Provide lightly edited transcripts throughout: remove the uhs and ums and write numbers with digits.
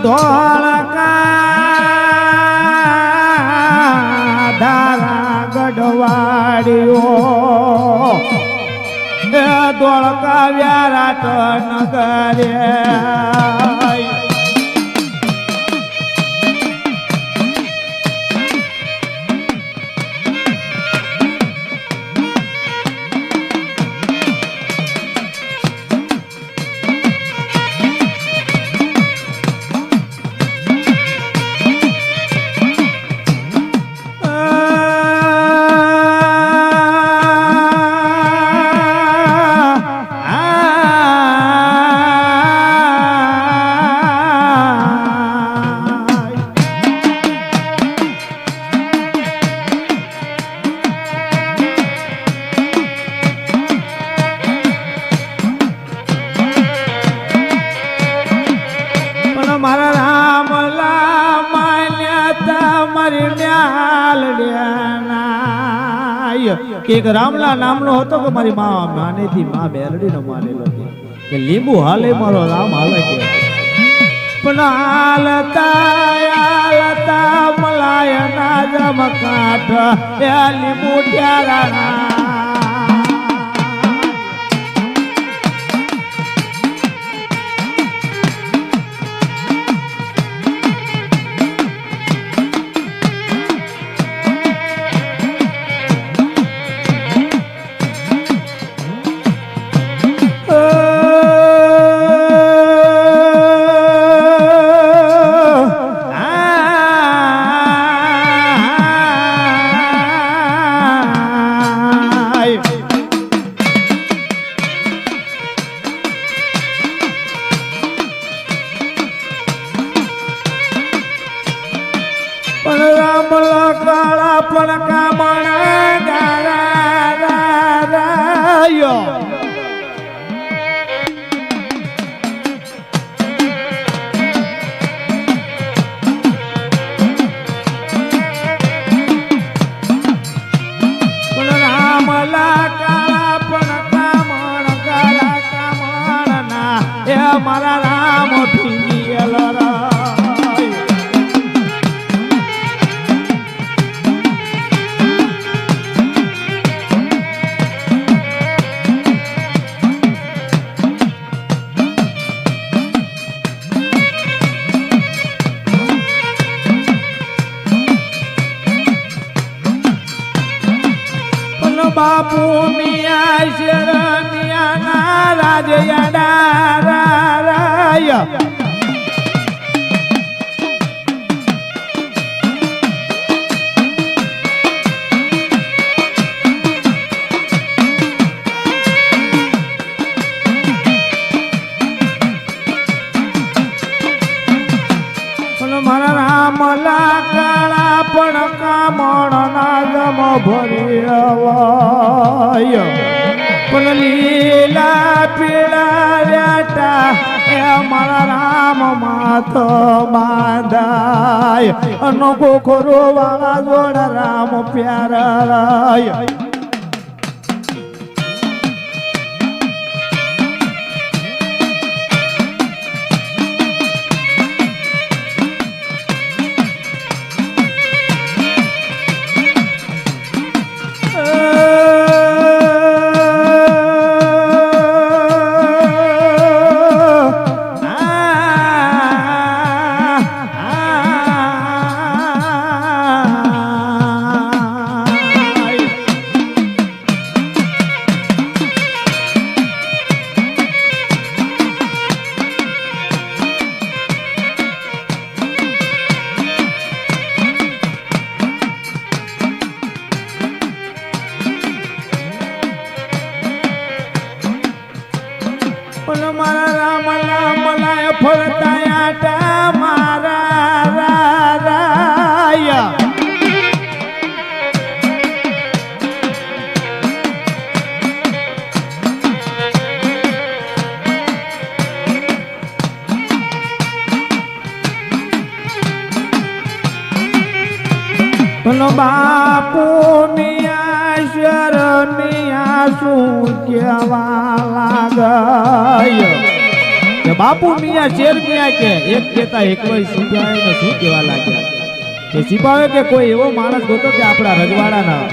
ધોળકા ધારા ગઢવાડીઓ ધોળકા વ્યારાટ નગરે મારા રામલા માન્યા મારી મ્યાલડ્યાના એક રામલા નામનો હતો કે મારી માનેથી માં મેલડીનો માનેલો કે લીંબુ હાલે મારો રામ હાલે કે પણ હાલતા મલાય ના જમકાઠ એ લીંબુ ટ્યારા કાળા પણ કામણા ગારાયો પણ રામલા કાળા પણ કામણ ગારા કામણના એ મારા રામ ભીંગીએલો બાપુ મિયા શરમિયા ના રાજયાડારાય મારા રામલા કાળા પણ કામણ ના જમ ભરી પણ લીલા પીળા રેટા એ મારા રામ માથો બાંધાય અનો ગોખરો વાળા જોડ રામ પ્યારા મારા રામલા મલાય ફરતાયા મારા રાયા બાપુ મિયા શરમિયા શું કેવા લાગય કે બાપુ મિયા શેર મિયા કે એક કેતા એકલોય સિપાહીને શું કહેવા લાગ્યા કે સિપાહીઓ કે કોઈ એવો માણસ ગોતો કે આપણા રજવાડાના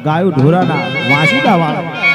ગાયું ઢોરાના વાંસીદા વાળા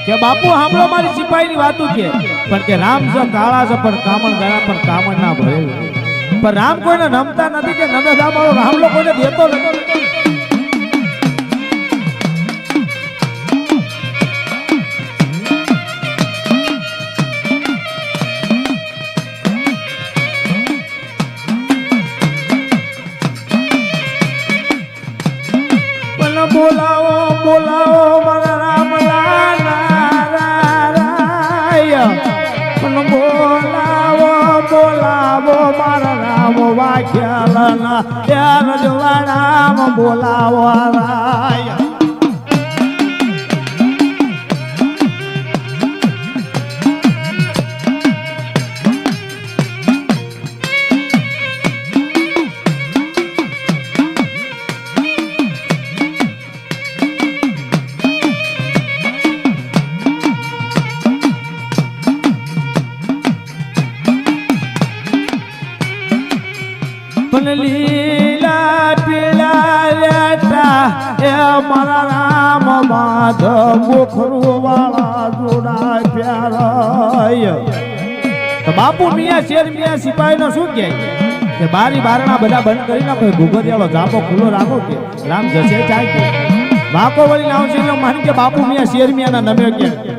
કે બાપુ સાંભળો મારી સિપાહીની વાતો કે પણ કે રામ છે કાળા છે પણ કામણ ગયા પણ કામણ ના ભરે પણ રામ કોઈને નમતા નથી કે નમે મારો રામ લોકોને દેતો નથી બોલાવો બોલાવો મારા રામ બોલાવો બોલાવો મારા રામ વાખ્યાલના ત્યાં રજવાડામાં બોલાવો રાય લીલા પીળા લેટા એ મારા રામ માધવ મુખરું વાળા જોડા પ્યારાય તો બાપુ મિયા શેર મિયા સિપાહી નો શું કહે કે બારી બારણા બધા બંધ કરી નાખો ગુગરિયાળો ઝાપો ખુલ્લો રાખો કે રામ જશે ચાય કે વાકો વળી નામ છે માન કે બાપુ મિયા શેર મિયા ના નમે કે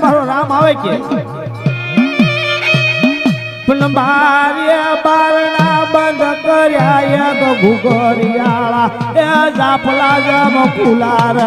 મારો રામ આવે કે પણ બારે બારણા બંધ કર્યા એક ઘુઘરિયાળા એ જાફલા જમ કુલાર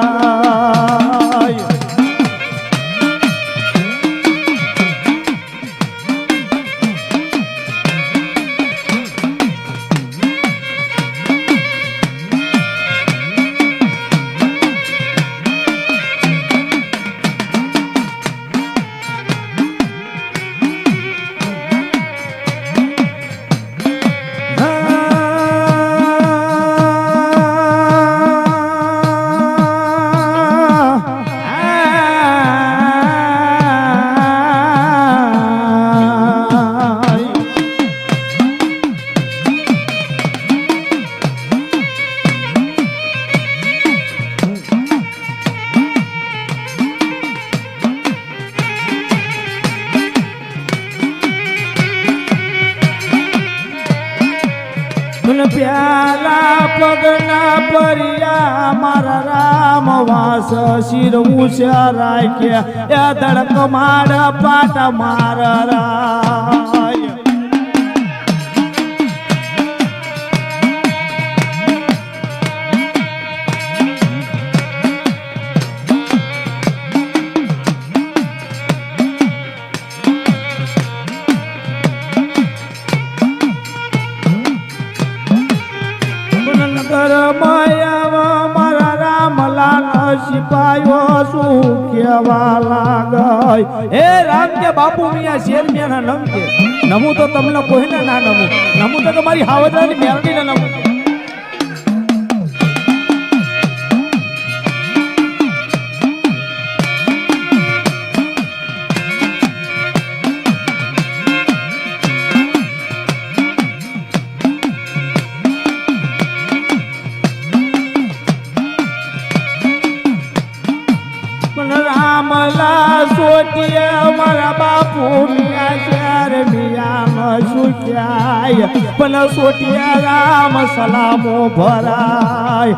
પ્યાલા પગના પરિયા મારા રામ વાસ શિર ઊંચા રાખ્યા એ ધડક માર પાટ મારા રાય મારા રામલાલ સિપાયો શું કેવા લાગય એ રામ કે બાપુ મિયા શેર મિયા ના નમ કે નમું તો તમને કોઈને ના નમું તો તમારી હાવજરાની મેલડી ના નમું રામલા સોટિયા મારા બાપુ મિયા શેર મિયા ન સુખ્યાય પણ સોટિયા રામ સલામો ભરાય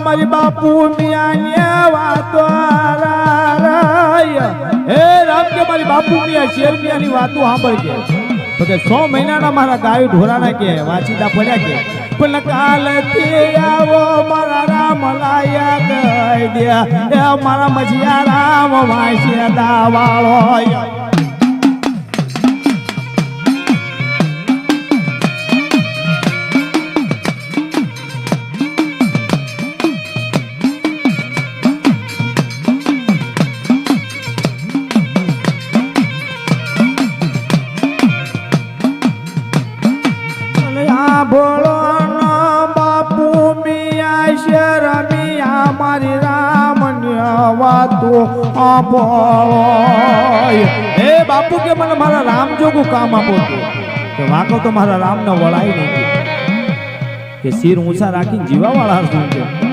મારી બાપુ મિયા વાતો હે રામ કે મારી બાપુ મિયા શેર મિયાની વાતો સાંભળજે તો કે 100 મહિનાના મારા ગાયો ઢોરાના કે વાંચીદા પડ્યા કે પણ કાલથી આવો મારા રામ લાયા ગઈ દે એ મારા મજિયા રામ વાંચે દાવાળો બોલો બાપુ મિયા શેર મિયા મારી રામ વાતો બોલો હે બાપુ કે મને મારા રામ જોગું કામ આપો કે વાકો તો મારા રામ ને વળાઈ નથી કે શિર ઊંચા રાખીને જીવા વાળા શું છે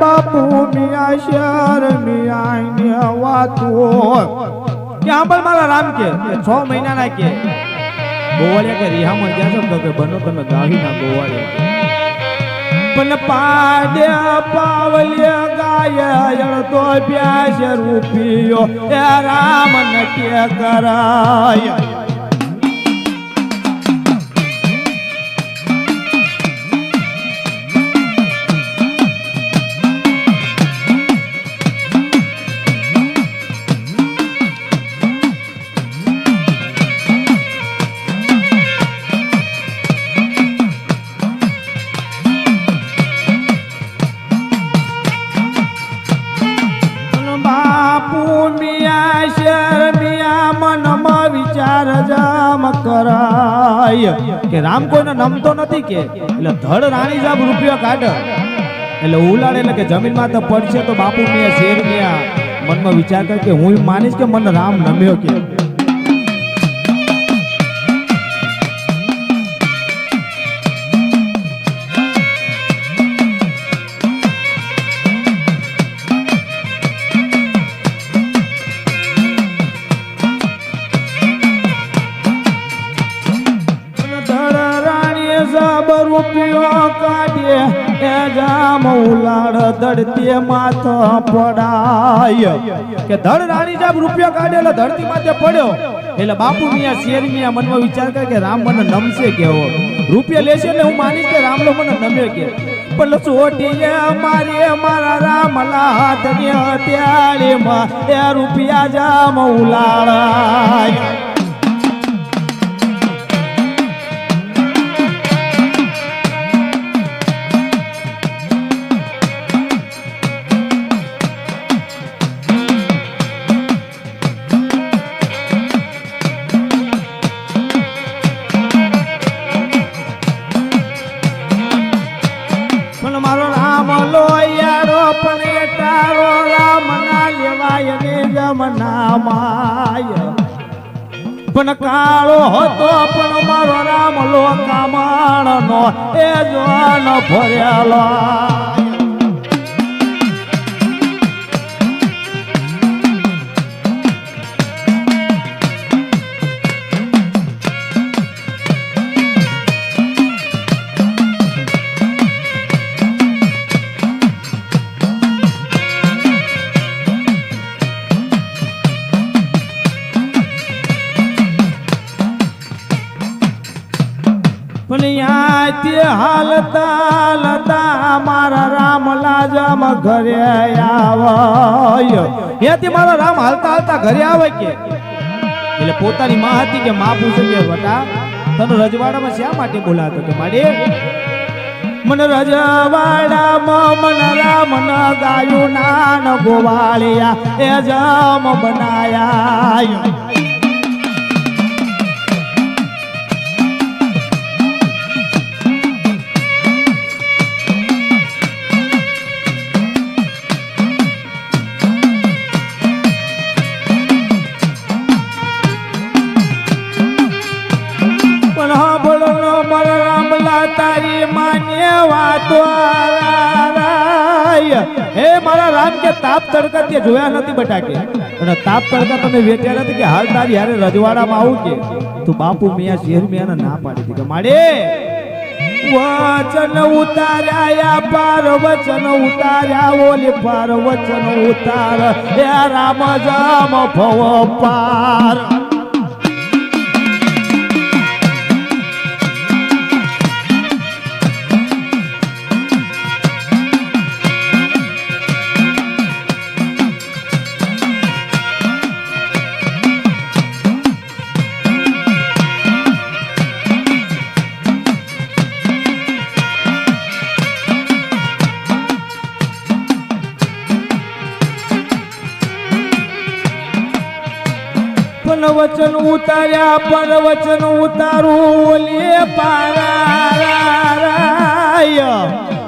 બાપુ મિયા શેર મિયા વાતો ક્યાં પણ મારા રામ કે 6 મહિનાના કે ગોવાળિયા કે રિહામાં જ્યાં છો કે બનો તમે ગાવી ના ગોવાળિયા પણ પાડે પાવલ્ય ગાય તો પ્યાસ રૂપિયો એ રામ ન કે કરાય કરાય કે રામ કોઈને નમતો નથી કે એટલે ધડ રાણી સાહેબ રૂપિયો કાઢ એટલે ઉલાડે એટલે કે જમીનમાં તો પડશે તો બાપુ મિયા શેર મિયા મનમાં વિચાર કર કે હું માનીશ કે મને રામ નમ્યો કે રૂપિયો કાઢે એ જામ ઉલાડ ધરતી માથો પડાય કે ધડ રાણી જાબ રૂપિયા કાઢેલો ધરતી માથે પડ્યો એટલે બાપુ મિયા શેર મિયા મનમાં વિચાર કરે કે રામ મને નમશે કેવો રૂપિયા લેશે ને હું માનીશ કે રામલો મને નમે કે પણ ચોટીએ મારી મારા રામલા હાથની હથિયાળીમાં એ રૂપિયા જામ ઉલાડાય મારો રામ લોયાડો પણ તારો રામ ના લેવાય ને જમના માય પણ કાળો હતો પણ મારો રામ લો કામણ નો એ જોન ભરેલો હાલતા લતા મારા રામ લાજમ ઘરે આવે ત્યાંથી મારા રામ હાલતા હાલતા ઘરે આવે કે એટલે પોતાની માં હતી કે માં પૂછે કે બટા તને રજવાડામાં શા માટે બોલાતો કે માડે મને રજવાડામાં મને રામ ન ગાયું નાન ગોવાળિયા એ જમ બનાયા તારી માન્ય વાતો હે મારા રામ કે તાપ તડકા તે જોયા નથી બટા કે અને તાપ તડકા તમે વેટ્યા નથી કે હાલ તારી હારે રજવાડામાં આવું કે તું બાપુ મિયા શેર મિયાને ના પાડી દીધી કે માડે વચન ઉતાર્યા પાર વચન ઉતાર્યા ઓલી પાર વચન ઉતાર હે રામ જામ ભવ પાર વચન ઉતાર્યા પર વચન ઉતારું ઓલી પારાય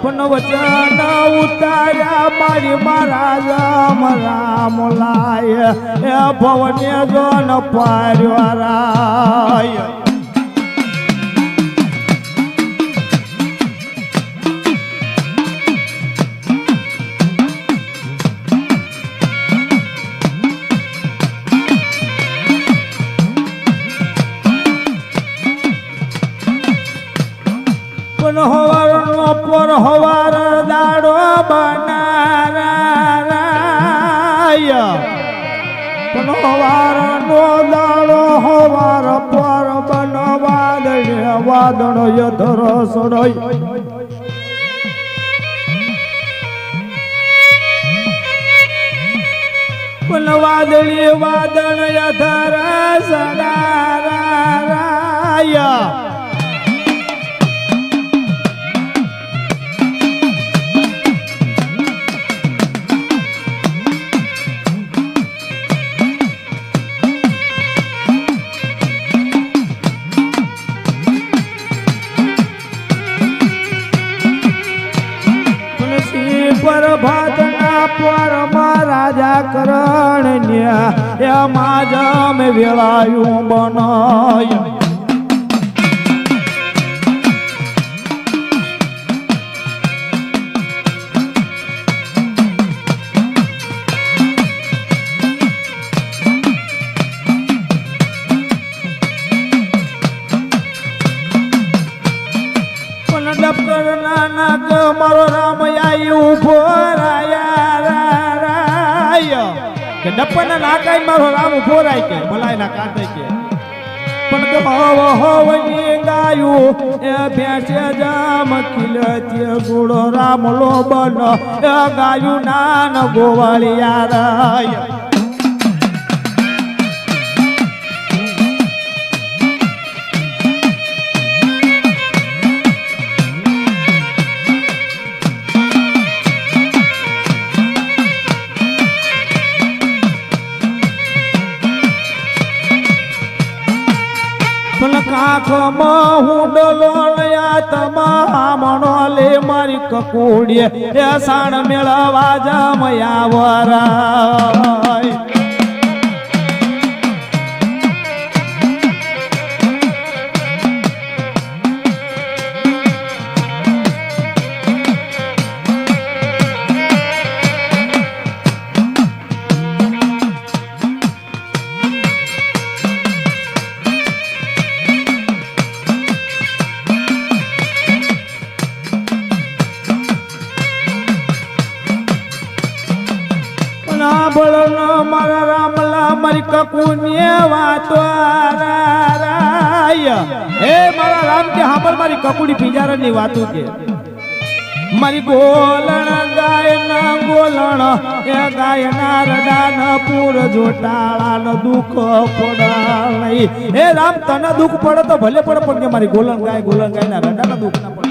પણ વચન ઉતાર્યા મારી મારા રામ રામ લાય એ ભવને જોન પાર્યો રાય હવારનો પર હવાર દાડો બનારાય પણ હવારનો દાડો હવાર પર બનવાદળ વાદળ યધર સડય પણ વાદળી વાદળ યધર સડારાય પ્રભાતના પરમાં રાજા કરણ્યા એમાં જમ વેળાયું બનાય પણ ડબક વગર નાનક મારો રામ આઈ ઉભો રાયા કે ડપ્પના નાકાઈ મારો રામ ઉભો રાય કે ભલાઈ ના કાઢે કે પણ હવની ગાયું એ ભેંસે જામ ખીલતી ગુડો રામલો બન એ ગાયું નાન ગોવાળિયા રાય કાખમાં હું ડલોણયા તમામણો લે મારી કકુડીએ એ સાણ મેળવા જમયા વરાય મારા રામલા મારી કકુને વાતો રાય હે મારા રામ કે હાંભળ મારી કકુડી પિંજારાની વાતો કે મારી ગોલણ ગાયના ગોલણ એ ગાયના રડાન પૂર જોટાળાનો દુઃખ પડાય હે રામ તને દુઃખ પડે તો ભલે પડે પણ કે મારી ગોલણ ગાયના રડાના દુઃખ ના પડે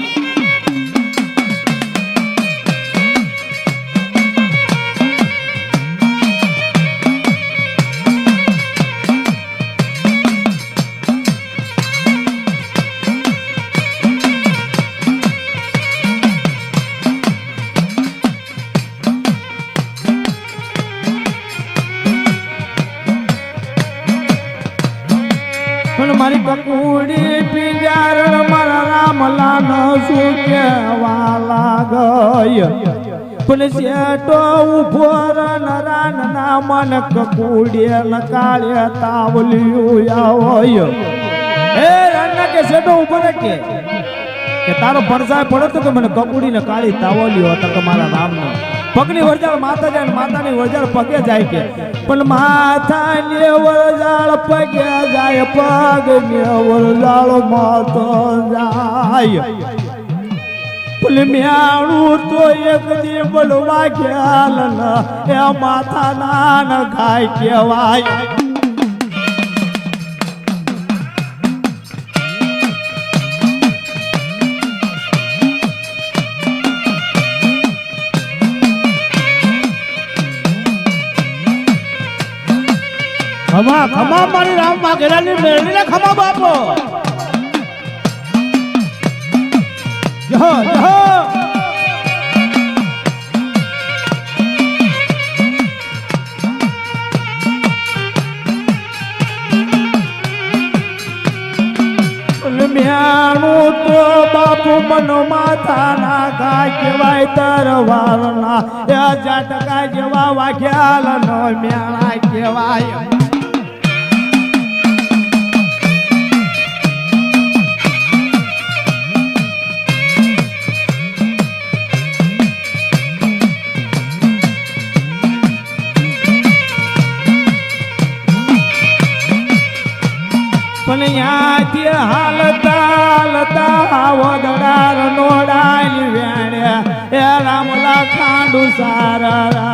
મારી કકુડી પિંજારણ મારા રામલા ન શું કેવા ગય પણ શેટો ઉભો રાન ના મન કકુડીએ ન કાળે તાવલ્યું આવ્યો હે રાના કે શેટો ઉભો રે કે તારો પડસાય પડતો તો મને કકુડી ને કાળી તાવલ્યો હતો કે મારા રામનો પગની વરજાળ માતા જાય માતાની વરજાળ પગે જાય કે પણ માથાની વરજાળ પગે જાય પગની વરજાળ માતા જાય પણ મ્યાણું તો એક દી બોલવા ખ્યાલ એ માથા નાન ગાય કહેવાય ખમા ખમા મારી રામ માં ઘેરાની મેળવીને ખમા બાપો જહો જહો મ્યાણું તો બાપુ મનો માથા ના ગાય કહેવાય તરવાર ના જાટકા જેવા વાગ્યાલ નો મ્યાણા કહેવાય પણ યાથી હાલતા વદડાર નોડાલી વેણ્યા એ રામલા ખાંડુ સારા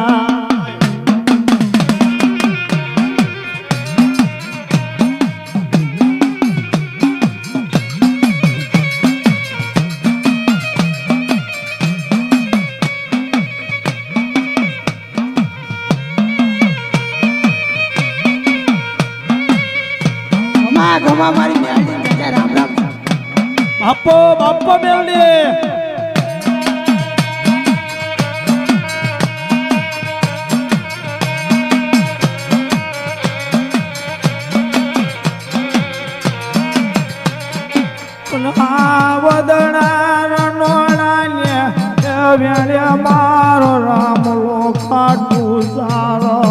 ઘમા મારી મેળડી રામ રામ બાપો બાપો મેળડી વદણા નોણાને વેણ્યા મારો રામલો ખાટું સારો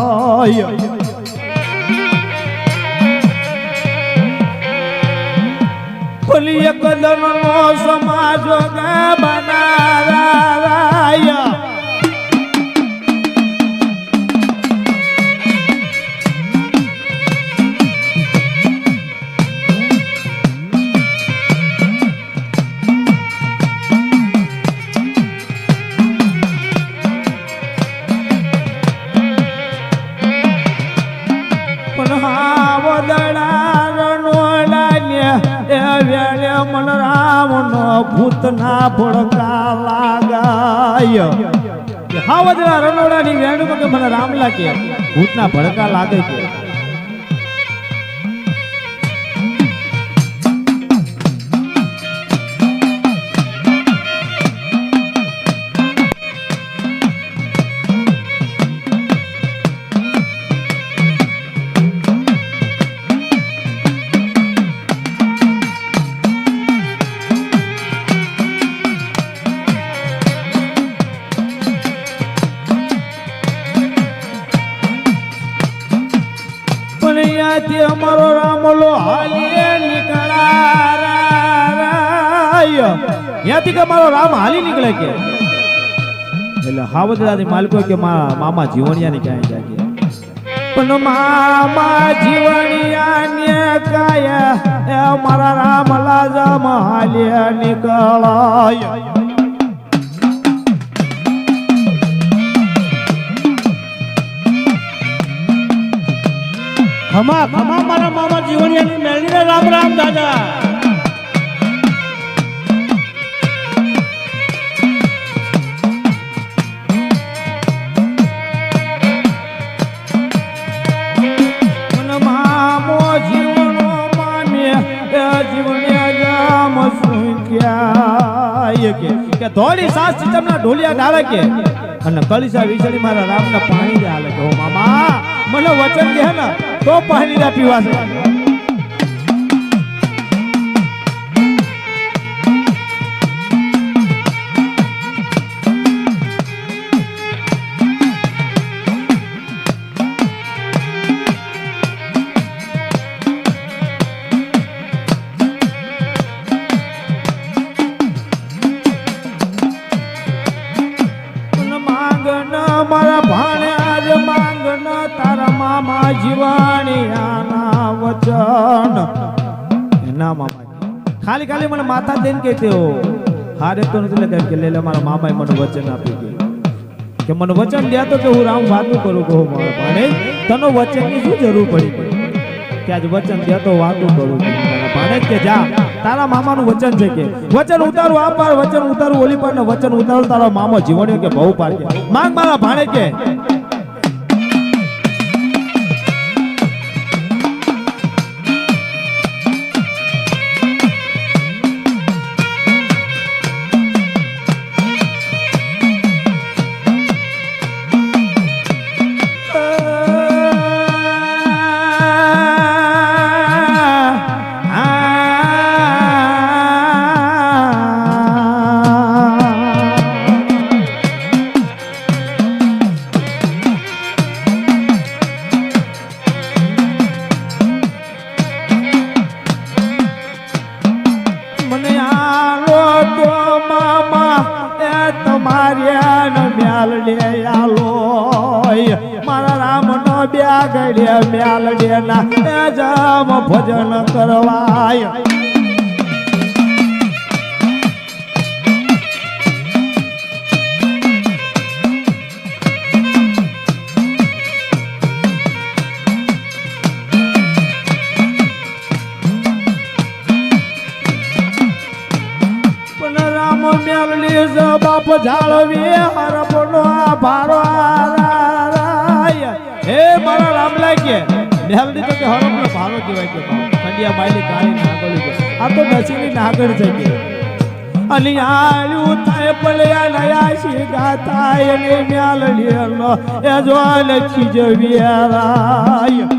બોલી એક દનનો સમાજ બનારાય મન રામ નો ભૂત ના ભડકા લાગાય હા વજરા રનોડા ની વેણુ કે મને રામ લાગે ભૂત ના ભડકા લાગે છે અમારો રામલો હાલીએ નીકળાય ત્યાંથી કે મારો રામ હાલી નીકળે કે એટલે હાવદરાની માલિકો કે મામા જીવણિયા ની ક્યાંય જાય પણ મામા જીવણિયા ને કાયા મારા રામ લાજમ હાલીએ નીકળાય ખમા ખમા મારા મામા જીવણિયાની મેળીને રામ રામ દાદા મને મામો જીવણો મામે જીવણિયા જામ સુક્યા કે ધોળી સાસ ચમના ઢોલિયા ડાળે કે અને કળીસા વિછડી મારા રામના પાણી દે હાલે કે ઓ મામા મને વચન દે ને તો પાણી ના પીવા છે મારા ભાણે આજ માંગન તારા મામા જીવાણિયાના વચન ના મામા ખાલી ખાલી મને માથા દઈને કહેતે હો હારે તો નથી લગાવી કે લે મારા મામાએ મને વચન આપ્યું કે મને વચન દે તો કે હું રામ વાતું કરું કહો મારા ભાણે તનો વચનની શું જરૂર પડી કે આજ વચન દે તો વાતું કરું મારા ભાણે કે જા તારા મામાનું વચન છે કે વચન ઉતારું આ પાર વચન ઉતારું ઓલી પાર ને વચન ઉતારું તારા મામા જીવણિયો કે બહુ પાર કે માંગ મારા ભાણે કે મારા રામ નો બ્યાગડ્યા મ્યાલડે ના જામ ભજન કરવાય રામ મેલડી બાપ જાળવી હરપનો ભારો હે મારા રામ લાગે મેલડી તો કે હરપનો ભારો કહેવાય કે ખંડિયા માયલી કાળી નાગળી કે આ તો નસીની નાગળ છે કે અલિયાળું થાય પલયા નયા શીગા થાય ને મેલડી નો એ જો લખી જવિયારાય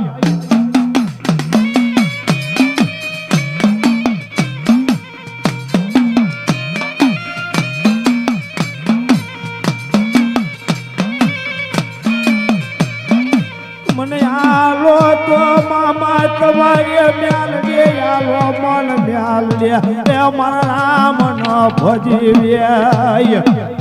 મને આલો તો મામા તમારે મ્યાલ દે આલો મન મ્યાલ દે મારા રામ ન ભજીવ્યા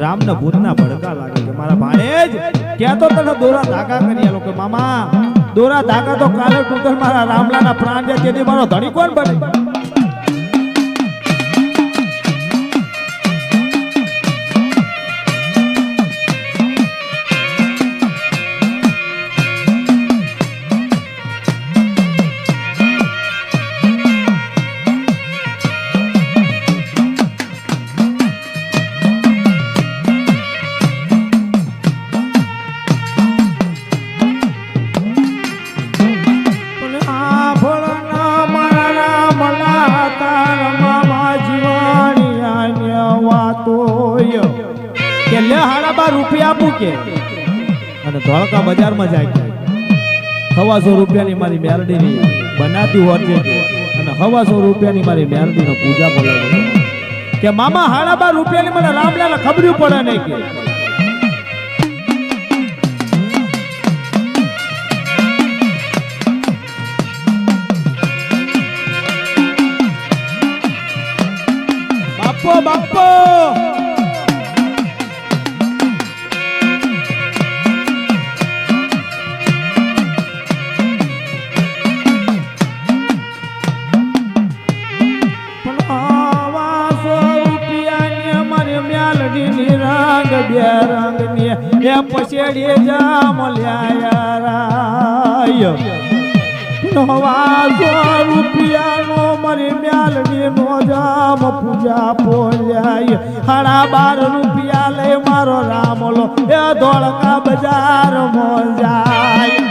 રામ ને ભૂત ના ભડકા લાગે છે મારા ભાણેજ ક્યાં તો તને દોરા ધાગા કરી લોકો મામા દોરા ધાગા તો કાલે તૂટલ મારા રામલા ના પ્રાણ જાય તેથી મારો ધણી કોણ બને રૂપિયા આપું કે અને ધોળકા બજારમાં જાય કે 100 રૂપિયાની મારી મેરડીની બનાતી હોરજે કે અને 100 રૂપિયાની મારી મેરડીનો પૂજા બોલાવે કે મામા 12 રૂપિયાની મને રામલાને ખબર્યું પડે નહીં કે બાપો બાપો પછેડી જામ લ્યાય 900 રૂપિયાનો મારી મ્યાલડી નો જામ પૂજા પોલ્યાય 12 રૂપિયા લઈ મારો રામલો એ ધોળકા બજાર માં જાય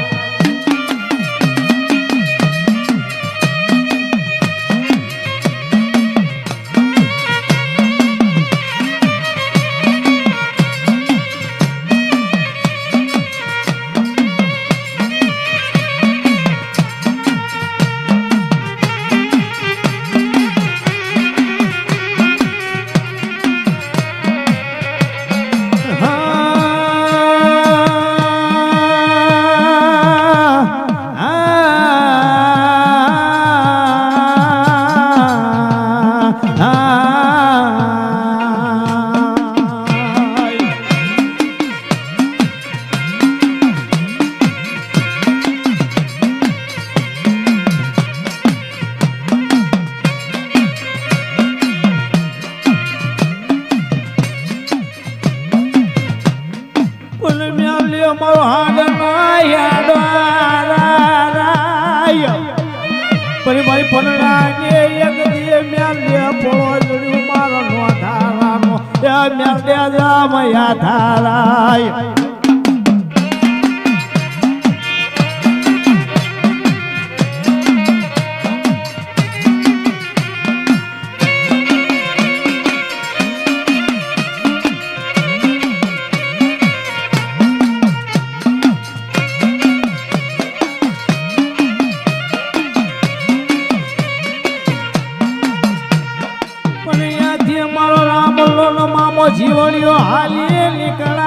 જીવણીઓ હાલી નીકળાય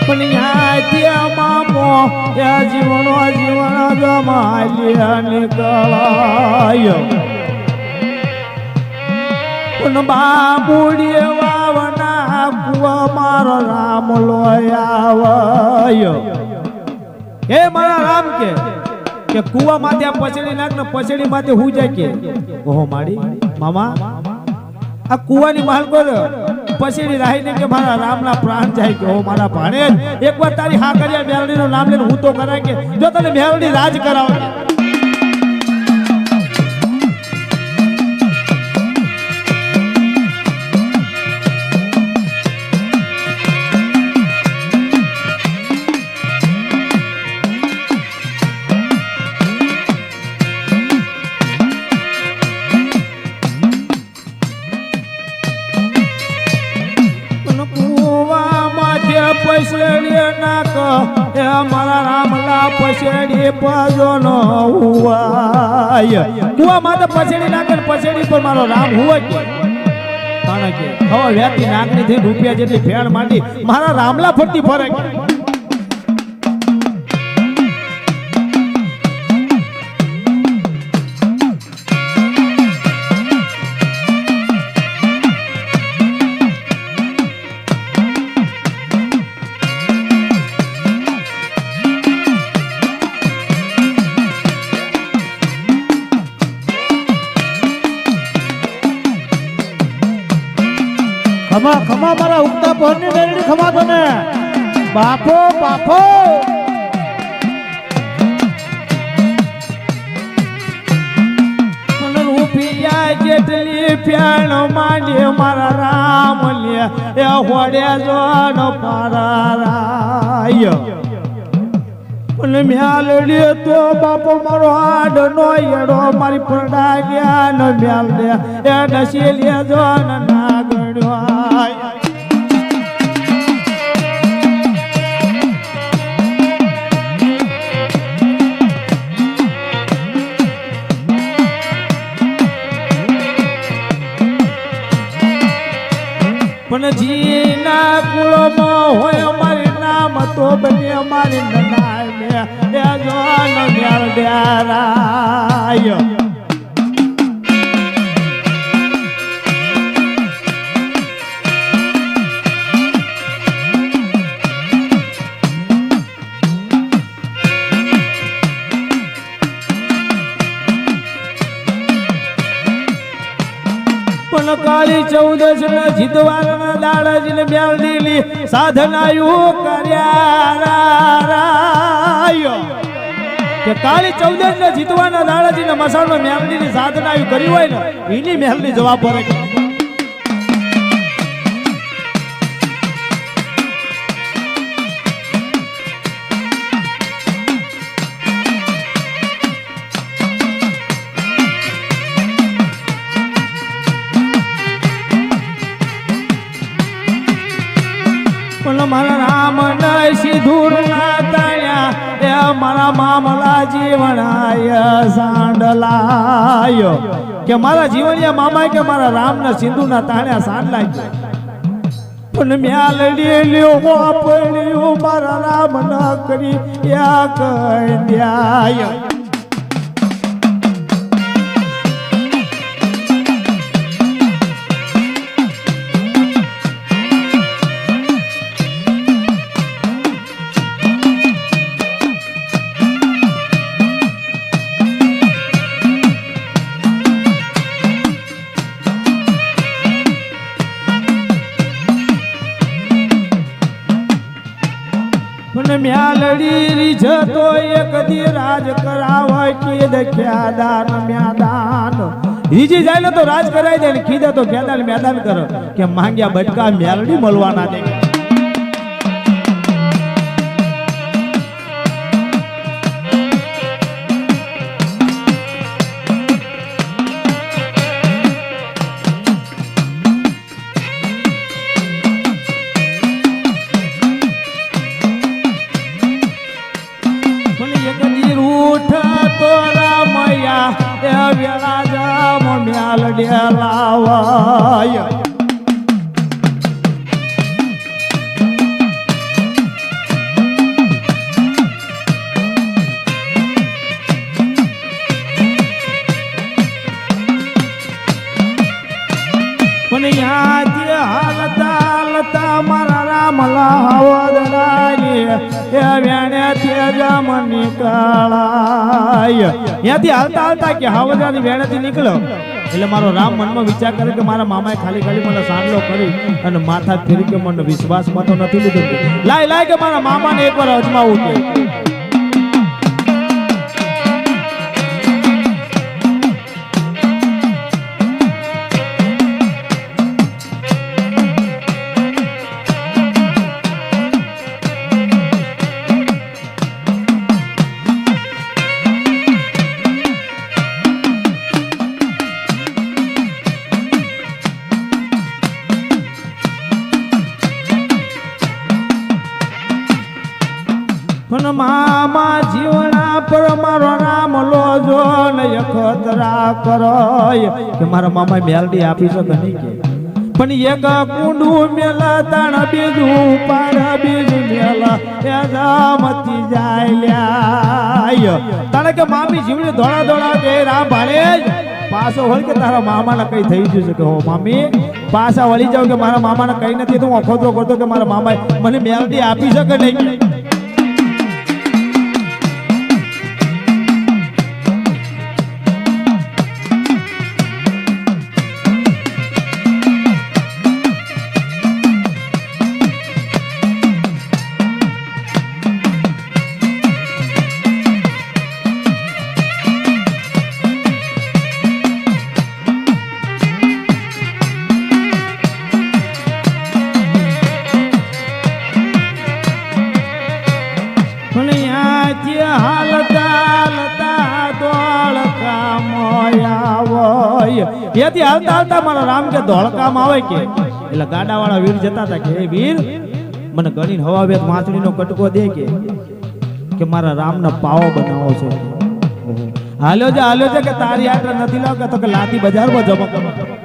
પણ યાદ મામો જીવનો જીવન જમાલી નીકળાય પણ બાબુડી વાવના કુવા મારો રામ લોયાવયો હે મારા રામ કે કુવા માથે પછડી નાખ ને પછડી માથે હું જાય કે ઓહો માડી મામા આ કુવાની માલ કર પછડી રાહીને કે મારા રામના પ્રાણ જાય કે ઓ મારા ભાણે એકવાર તારી હા કર્યા મેરડીનું નામ લઈને હું તો કરાય કે જો તને મેરડી રાજ કરાવે પછેડી નાક એ મારા રામલા પછેડી પજો નો હુવાય કુવા માથે પછેડી નાખે પછેડી પર મારો રામ હુવા કે તાણે કે હવે વ્યાતી નાકની થી રૂપિયા જેટલી ફેણ માંડી મારા રામલા ફરતી ફરે ખમા ખમા મારા ઉગતા પહોરની મેલડી ખમા તને બાપો બાપો રૂપિયા જેટલી ફેણ માંડી મારા રામ લે એ હોડે જોન પારાય પણ મ્યાલડી તો બાપો મારો આડ નો એડો મારી પરડા ગયા ન મ્યાલ દે એ ડસી લે જોન ના ગણ્યો પણ જીના કુળમાં હોય અમારી નામ તો બની અમારી નનાય મે એ જોન મ્યાલ દેરાય કાળી ચૌદશ ને જીતવાના દાડજ ને મેલડીલી સાધનાયું કર્યા કે કાળી ચૌદશ ને જીતવાના દાડજ ને મસાણો મેલડીની સાધનાયું કર્યું હોય ને એની મેલડી જવાબ પડે મારા રામ નય સિધુર ના તાયા એ મારા મામલા જીવણાય સાંડલાયો કે મારા જીવણિયા મામા કે મારા રામ ના સિંધુ ના તાણ્યા સાંડલાય પણ મ્યાલડી લ્યો પડ્યું મારા રામ ન કરી યા કઈ દ્યાય મ્યાલડી રીઝતો એક દી રાજ કરાવે કીધ ખ્યાદાન મ્યાદાન રીજી જાય ને તો રાજ કરાઈ દે ને કીધે તો ખ્યાદાન મ્યાદાન કરો કે માંગ્યા બટકા મ્યાલડી મળવાના દે લાવાય પણ યાદ હાલતા હાલતા મારા રામ લાવદડાની એ વેણે તેજમ નીકળાય ત્યાંથી હાલતા હાલતા કે હાવદાની વેણેથી નીકળો એટલે મારો રામ મનમાં વિચાર કરે કે મારા મામાએ ખાલી ખાલી મને સાંડલો કરી અને માથા ફેરી કે મને વિશ્વાસમાં તો નથી લીધો લાય લાય કે મારા મામાને એકવાર અજમાવું કે પણ મામા જીવના પર મારો રામ લોજો ને અખતરા કરોય કે મારા મામા મેલડી આપી શકે નહીં કે પણ એક કુંડું મેલા તાણ બીજું પાડ બીજું મેલા એ જામતી જાય લ્યા તાણે કે મામી જીવની દોડા દોડા કે રામ ભાણે પાછો હોય કે તારા મામાને કઈ થઈ ગયું છે કે હો મામી પાછા વળી જાવ કે મારા મામાને કઈ નથી તો હું અખોતરો કરતો કે મારા મામાએ મને મેલડી આપી શકે નહીં એથી હાલતા હાલતા મારા રામ કે ધોળકામ આવે કે એટલે ગાડા વાળા વીર જતા હતા કે એ વીર મને ગણીને હવા વેત માછલીનો કટકો દે કે મારા રામનો પાવો બનાવો છે હાલ્યો છે કે તારી આટલા નથી લાવ કે તો કે લાતી બજારમાં જમા કરો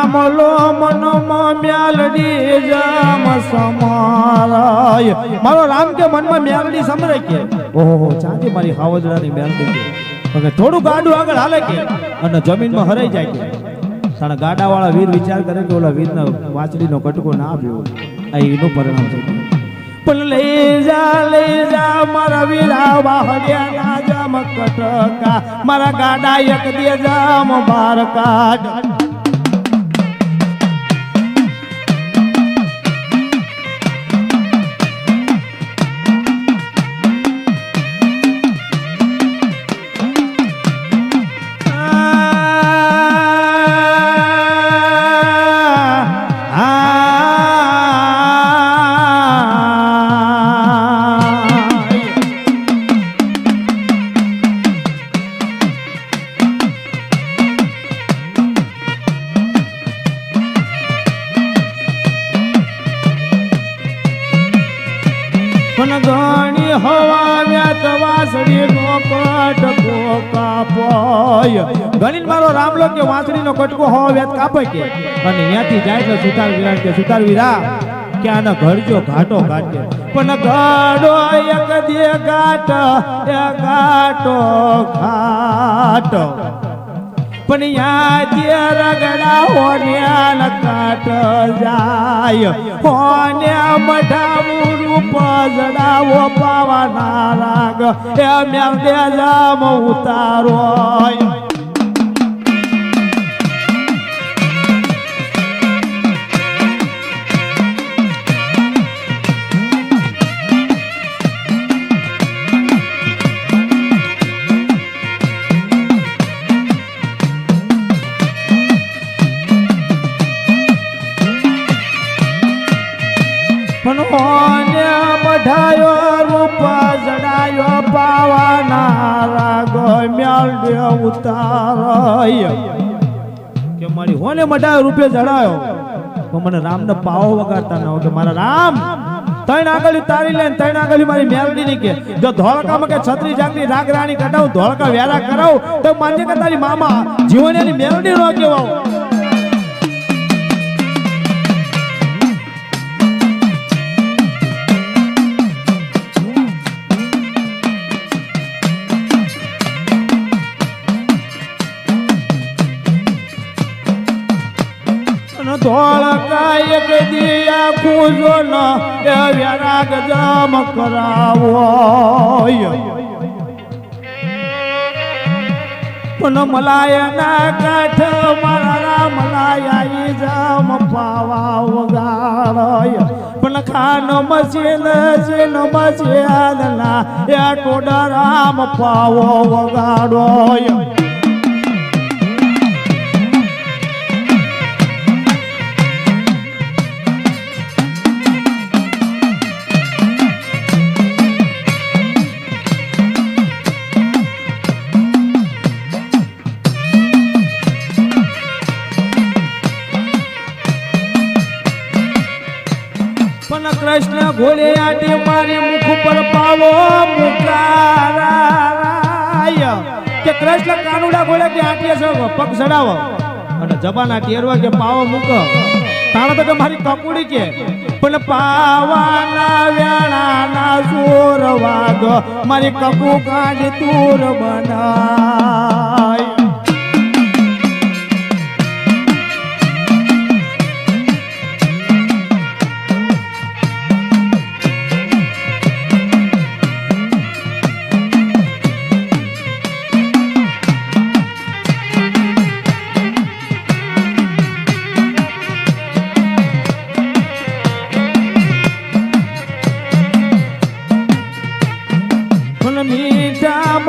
મલો મનમાં મ્યાલડી જામ સમારાય મારો રામ કે મનમાં મ્યાલડી સમરે કે ઓહો ચાંદી મારી હાવજડાની મ્યાલડી કે થોડું ગાડું આગળ હાલે કે અને જમીનમાં હરાઈ જાય કે સાડા ગાડા વાળા વીર વિચાર કરે કે ઓલા વીરનો વાચડીનો કટકો ના આપ્યો આ એનું પરિણામ છે પણ લઈ જા મારા વીરા વાહડ્યા ના જામ કટકા મારા ગાડા એક દે જામ બાર કાઢ પણ ગણી હવા વ્યાત વાસળી નો કટકો કાપોય ગણી મારો રામલો કે વાસળી નો કટકો હવા વ્યાત કાપે કે અને અહીંયાથી જાય તો સુતાર વિરાટ કે સુતાર વીરા કે આના ઘરજો ઘાટો ઘાટે પણ ઘાડો એક દે ઘાટ એ ઘાટો ઘાટ પણ યાદી રગડા હોન્યા કાટ જાય હોન્યા મઢાવું રૂપ જડાવો પાવાના રાગ એ મેળદે જામ ઉતારો મઢાયો રૂપ જડાયો પાવાના રાગો મેળદે ઉતારય કે મારી હોને મઢાયો રૂપે જડાયો તો મને રામને પાવો વગાડતા ન હોય કે મારા રામ ત્રણ આગળી તારી લે ત્રણ આગળી મારી મેલડી ની કે જો ધોળકામાં કે છત્રી જાગની રાગ રાણી કટાવ ધોળકા વ્યારા કરાવ તો માન્ય કે તારી મામા જીવન એની મેલડી નો કેવાવ ધોળકા એક દિયા ખુજો ન એ વ્યારાગ જામ કરાવો પણ મલાયના કાઠ મારા મલાયા જામ પાવા વગાડય પણ ખાન મસીન જીન મસીના એ ટોડા રામ પાવો વગાડોય ઘોડે આટી મારી મુખ પર પાવો મુકારાય કે કૃષ્ણ કાનુડા ઘોડે કે આટીએ છે પગ ચડાવો અને જબાના ટેરવા કે પાવો મૂક તાણે તો કે મારી કકુડી કે પણ પાવાના વ્યાણાના જોર વાગ મારી કકુ કાઢી તૂર બનાય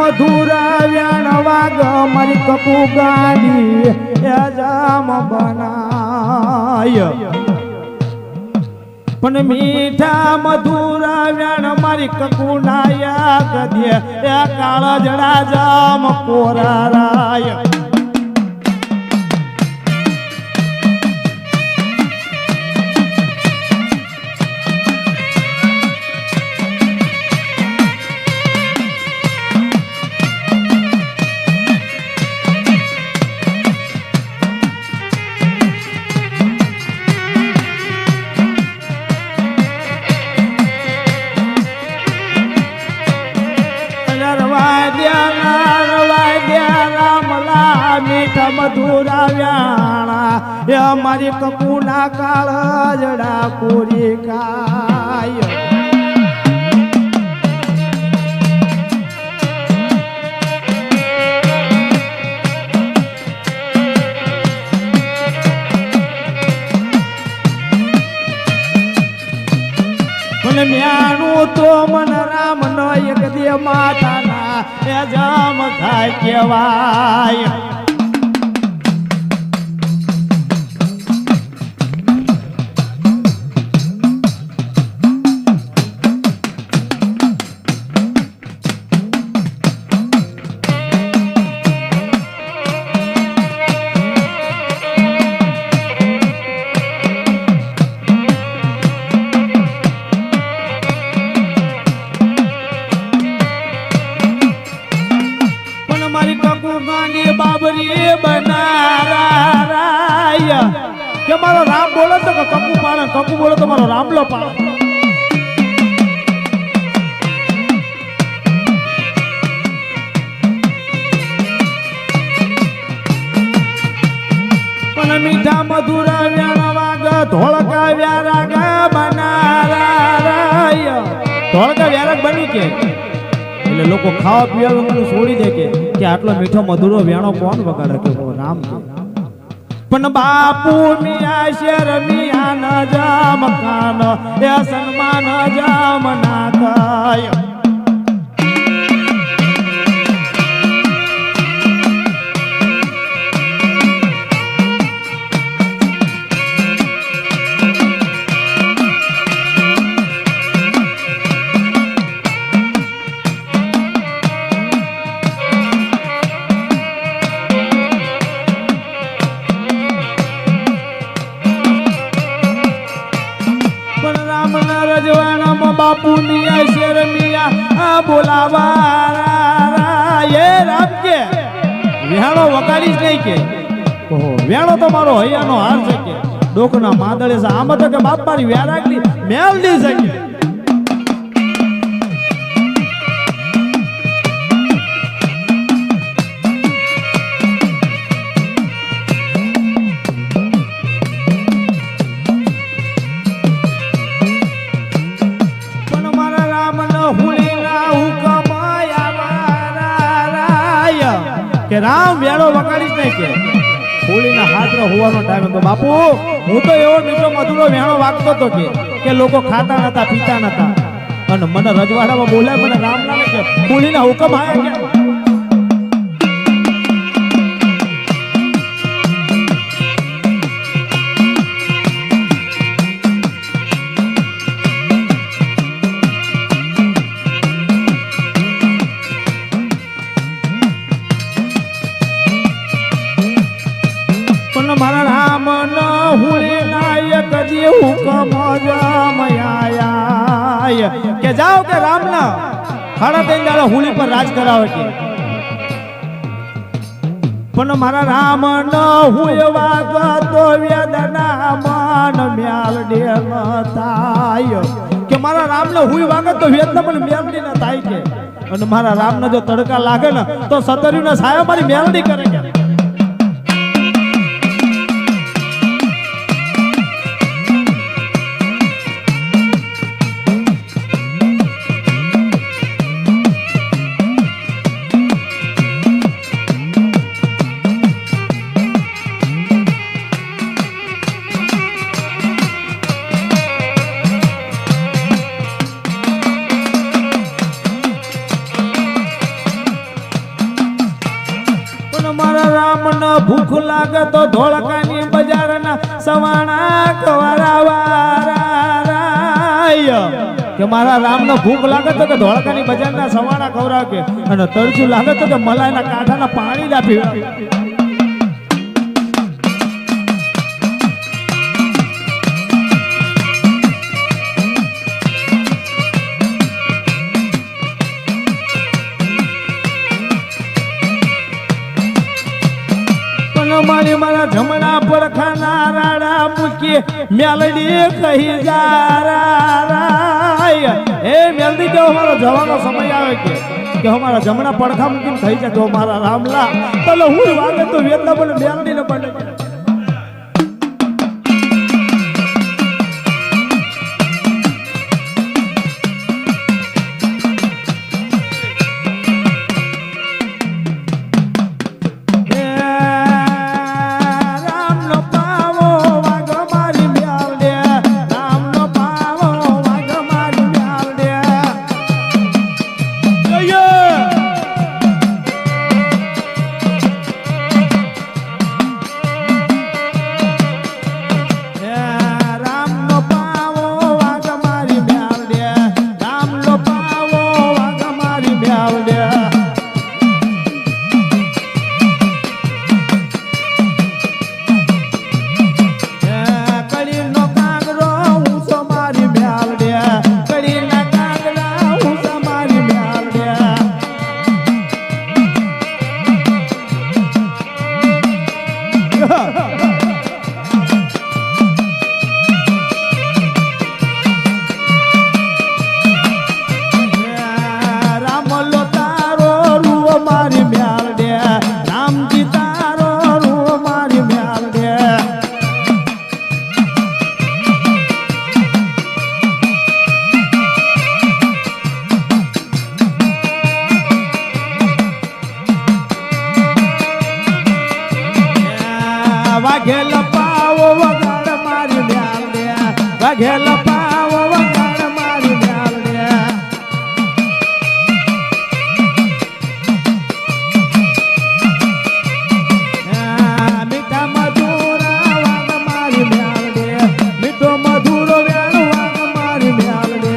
મધુરા વ્યાણ વાગ મારી કપુ ગાડી એ જામ બનાય પણ મીઠા મધુરા વ્યાણ મારી કપુ નાયા ગધે એ કાળા જડા જામ કોરારાય મધુરા વ્યાણા એ મારી કપુના કાળા જડા કોરી કાય મને મ્યાનું તો મન રામ નો એક દે માતાના એ જામ થાય કેવાય કે મારો રામ બોલો તો કે કકુ પાડે કકુ બોલો તો મારો રામલો પાડે પણ મીઠા મધુરા વ્યાણા વાગ ધોળકા વ્યારાગ બનારાય ધોળકા વ્યારાગ બની કે એટલે લોકો ખાવા પીવાનું છોડી દે કે આટલો મીઠો મધુરો વ્યાણો કોણ વગાડે કે રામ પણ બાપુ મિયા શેર મિયા ન જામ કાન એ સન્માન જામ ના કાય બાપુ મિયા શેર મિયા બોલાવા એ રામ કે વેણો વગાડીશ નહીં કે ઓહો વેણો તો મારો હૈયાનો હાર છે કે ડોકના માદળે છે આમ તો કે બાપ મારી વ્યારાગલી મેલડી છે કે કે રામ વેણો વગાડીશ નહીં કે હોળીના હાથરો હોવાનો ટાઈમ હતો બાપુ હું તો એવો મીઠો મધુરો વેણો વાગતો હતો કે લોકો ખાતા નતા પીતા નતા અને મને રજવાડામાં બોલાય મને રામ નામે કે હોળીના હુકમ આયા કે મારા રામ ન હુળી નાયક જી હુકમ જમયા થાય કે જાઓ કે રામના હાડા ત્રણ દાડા હોળી પર રાજ કરાવે કે પણ મારા રામ ન હોય વાગતો વેદના મન મ્યાલડી ન થાય કે મારા રામ ને હુઈ વાગે તો વેદના પણ મ્યાલડી ન થાય કે અને મારા રામ ને જો તડકા લાગે ને તો સતર્યું ને છાયા મારી મ્યાલડી કરે કે ભૂખ લાગે તો ધોળકાની બજારના સવાણા ખવડાવાય કે મારા રામને ભૂખ લાગે તો કે ધોળકાની બજારના સવાણા ખવડાવ કે અને તરજુ લાગે તો કે મલાઈના કાંઠાના પાણી ના પીવા મારી મારા જમણા પડખાના રાડા મૂકી મેલડી કહી જારાય એ મેલડી જો અમારો જવાનો સમય આવે કે અમારા જમણા પડખા મૂકીને થઈ જાય તો મારા રામલા તો હું વાગે તો વેદના બોલે મેલડી ને બને વાઘેલ પાવો વગાડ મારી મ્યાલ દે વાઘેલ પાવો વગાડ મારી મ્યાલ દે મીઠા મધુરા વાગ મારી મ્યાલ દે મીઠો મધુરો વેણ વાગ મારી મ્યાલ દે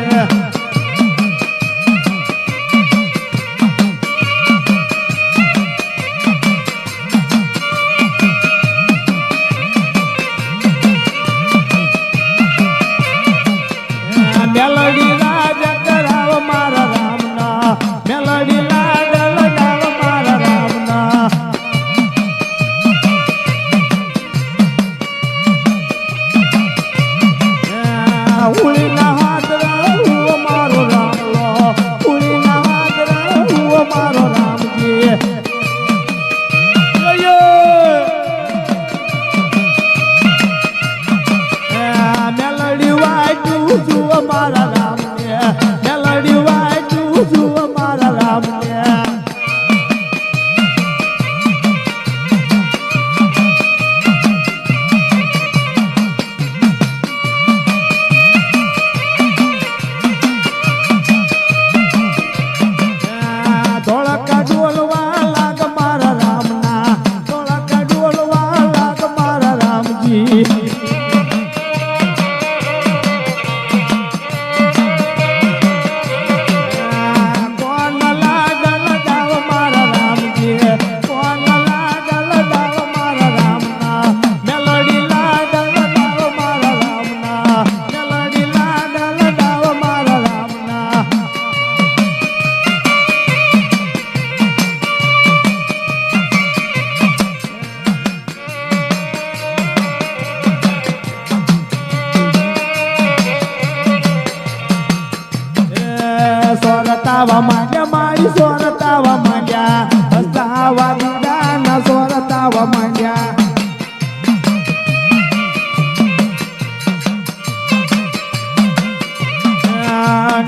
હસતાવા માંડ્યા મારી સોરતાવા માંડ્યા હસતાવા દીદાના સોરતાવા માંડ્યા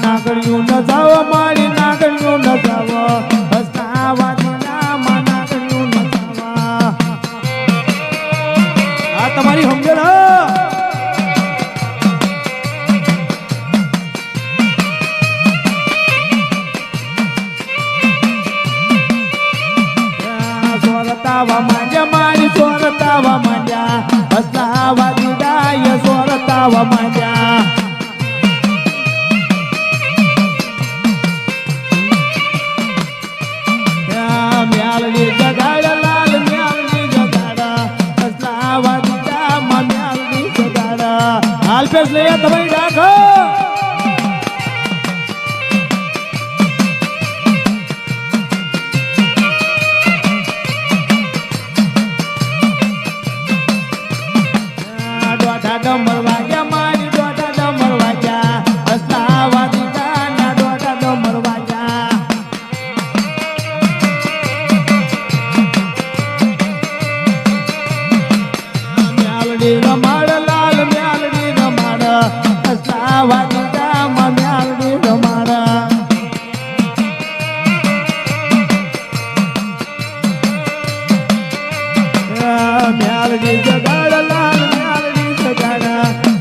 નાગરિયું ન જાવ મારી નાગરિયું ન જાવ હસતાવા દીદામાં નાગરિયું ન જાવ આ તમારી સમજણ સોરતાવા માંડ્યા મારી સોરતાવા માંડ્યા હસતાવા દીદાય સોરતાવા માંડ્યા મ્યાલની જગાડ લાલ મ્યાલની જગાડ હસતાવા દીદામાં મ્યાલની જગાડ હાલ પેસ લઈએ તમારી રાખો ડમર વાગ્યા મારી દોઢા ડમર વાગ્યા હસતાવા દીદાના દોઢા ડમર વાગ્યા મ્યાલડી રમાડ લાલ મ્યાલડી રમાડ હસતાવા દીદામાં મ્યાલડી રમાડ મ્યાલડી જગાડ લાલ મ્યાલડી જગાડ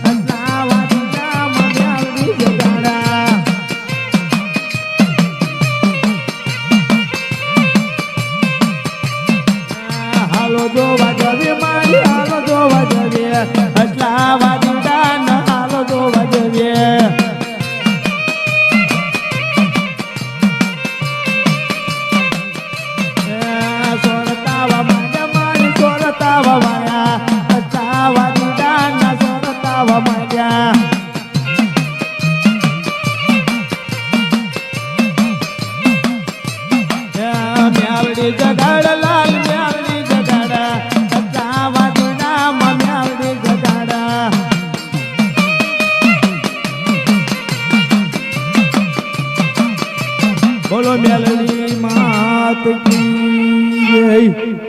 હસતાવા દીદામાં મ્યાલડી જગાડ હાલો જોવા જવી મારી હાલો જોવા જવી હસતાવા દીદાના હાલો જોવા જવી સોરતાવા માંડ્યા મારી સોરતાવા વાયા હસતાવા દીદાના સોરતાવા માંડ્યા મ્યાલડી જગાડ લાલ મ્યાલડી જગાડ હસતાવા દીદામાં મ્યાલડી જગાડ બોલો મ્યાલડી માત કી જય